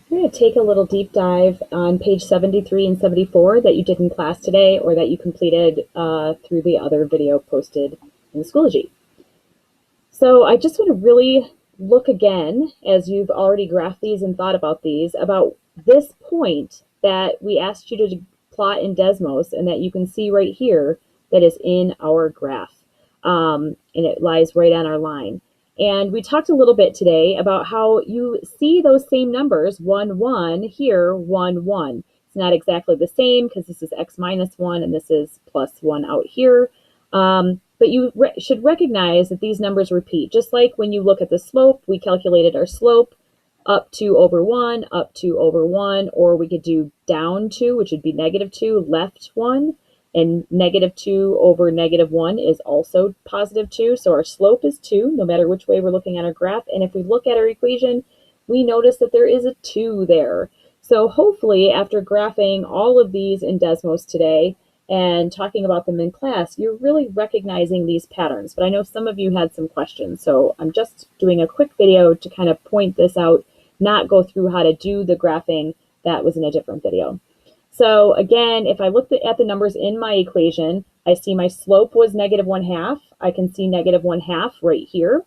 We're going to take a little deep dive on page 73 and 74 that you did in class today or that you completed through the other video posted in Schoology. So I just want to really look again, as you've already graphed these and thought about these, about this point that we asked you to plot in Desmos and that you can see right here that is in our graph. And it lies right on our line. And we talked a little bit today about how you see those same numbers, 1, 1, here, 1, 1. It's not exactly the same because this is x minus 1 and this is plus 1 out here. But you should recognize that these numbers repeat. Just like when you look at the slope, we calculated our slope up 2 over 1, up 2 over 1, or we could do down 2, which would be negative 2, left 1. And negative 2 over negative 1 is also positive 2. So our slope is 2, no matter which way we're looking at our graph. And if we look at our equation, we notice that there is a 2 there. So hopefully, after graphing all of these in Desmos today and talking about them in class, you're really recognizing these patterns. But I know some of you had some questions. So I'm just doing a quick video to kind of point this out, not go through how to do the graphing. That was in a different video. So again, if I look at the numbers in my equation, I see my slope was negative 1/2. I can see negative 1/2 right here.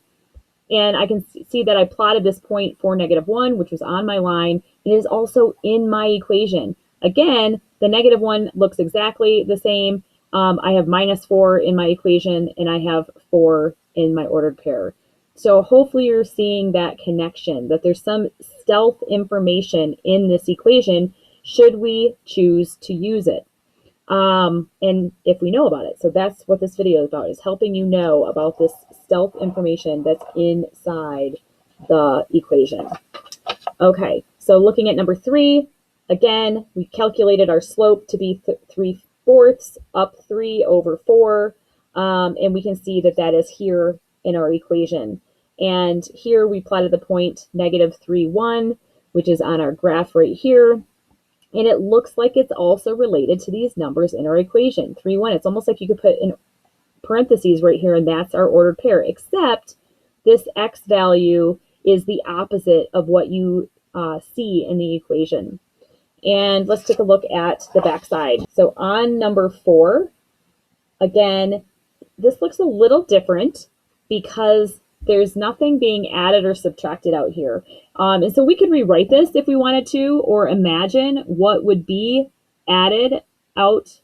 And I can see that I plotted this point for negative 1, which was on my line. It is also in my equation. Again, the negative 1 looks exactly the same. I have minus 4 in my equation, and I have 4 in my ordered pair. So hopefully you're seeing that connection, that there's some stealth information in this equation should we choose to use it, and if we know about it. So that's what this video is about, is helping you know about this stealth information that's inside the equation. Okay, so looking at number 3, again, we calculated our slope to be 3/4 up 3 over 4, and we can see that that is here in our equation. And here we plotted the point negative 3, 1, which is on our graph right here. And it looks like it's also related to these numbers in our equation. 3, 1, it's almost like you could put in parentheses right here, and that's our ordered pair, except this x value is the opposite of what you see in the equation. And let's take a look at the backside. So on number 4, again, this looks a little different because there's nothing being added or subtracted out here. And so we could rewrite this if we wanted to, or imagine what would be added out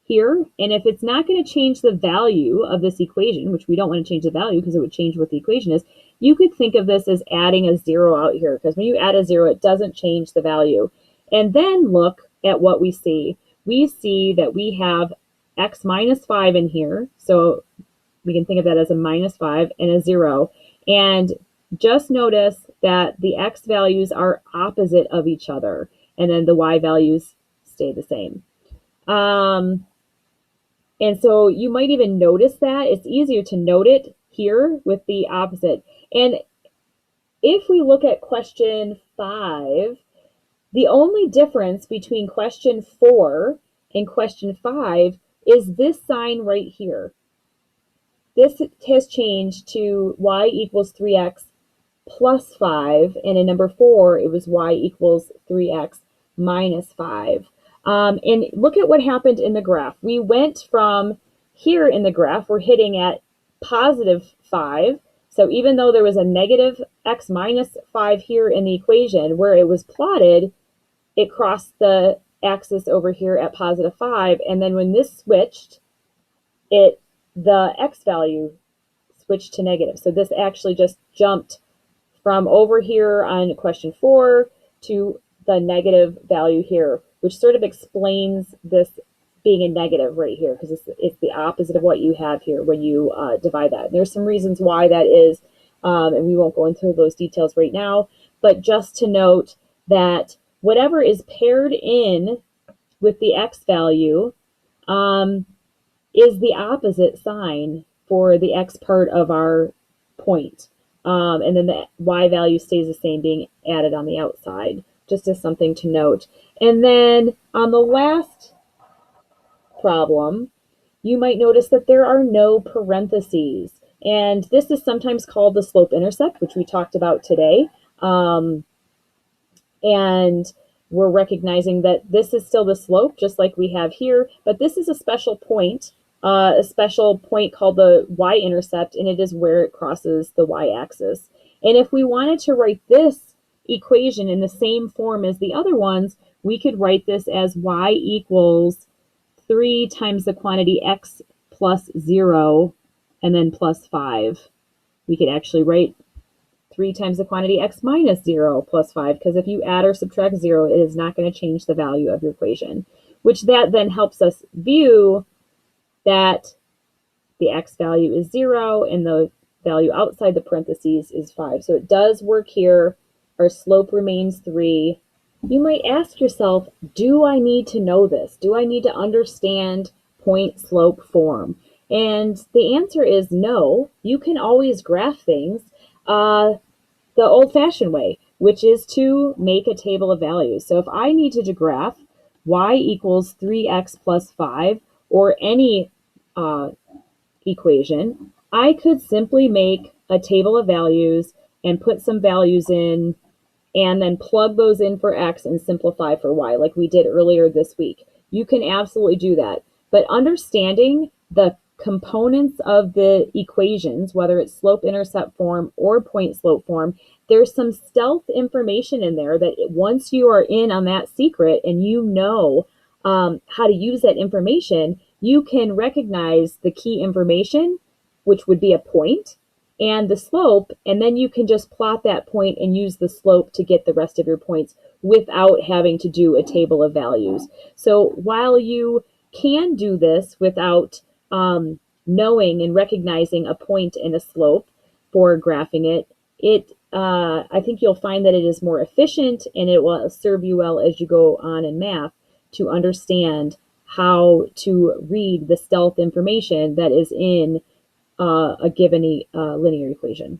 here. And if it's not going to change the value of this equation, which we don't want to change the value because it would change what the equation is, you could think of this as adding a 0 out here, because when you add a 0, it doesn't change the value. And then look at what we see. We see that we have x minus 5 in here. So we can think of that as a minus 5 and a 0. And just notice that the x values are opposite of each other, and then the y values stay the same. And so you might even notice that. It's easier to note it here with the opposite. And if we look at question 5, the only difference between question 4 and question 5 is this sign right here. This has changed to y equals 3x plus 5, and in number 4, it was y equals 3x minus 5. And look at what happened in the graph. We went from here in the graph, we're hitting at positive 5. So even though there was a negative x minus 5 here in the equation, where it was plotted, it crossed the axis over here at positive 5. And then when this switched, the x value switched to negative. So this actually just jumped from over here on question 4 to the negative value here, which sort of explains this being a negative right here, because it's the opposite of what you have here when you divide that. And there's some reasons why that is, and we won't go into those details right now, but just to note that whatever is paired in with the x value is the opposite sign for the x part of our point. And then the y value stays the same, being added on the outside, just as something to note. And then on the last problem, you might notice that there are no parentheses. And this is sometimes called the slope-intercept, which we talked about today. And we're recognizing that this is still the slope, just like we have here, but this is a special point called the y-intercept, and it is where it crosses the y-axis. And if we wanted to write this equation in the same form as the other ones, we could write this as y equals 3 times the quantity x plus 0 and then plus 5. We could actually write 3 times the quantity x minus 0 plus 5, because if you add or subtract 0, it is not going to change the value of your equation, which that then helps us view that the x value is 0 and the value outside the parentheses is 5. So it does work here. Our slope remains 3. You might ask yourself, do I need to know this? Do I need to understand point-slope form? And the answer is no. You can always graph things the old-fashioned way, which is to make a table of values. So if I needed to graph y equals 3x plus 5, or any equation, I could simply make a table of values and put some values in and then plug those in for x and simplify for y, like we did earlier this week. You can absolutely do that. But understanding the components of the equations, whether it's slope-intercept form or point-slope form, there's some stealth information in there that once you are in on that secret and you know how to use that information, you can recognize the key information, which would be a point, and the slope, and then you can just plot that point and use the slope to get the rest of your points without having to do a table of values. So while you can do this without knowing and recognizing a point and a slope for graphing it, I think you'll find that it is more efficient and it will serve you well as you go on in math to understand how to read the stealth information that is in a given linear equation.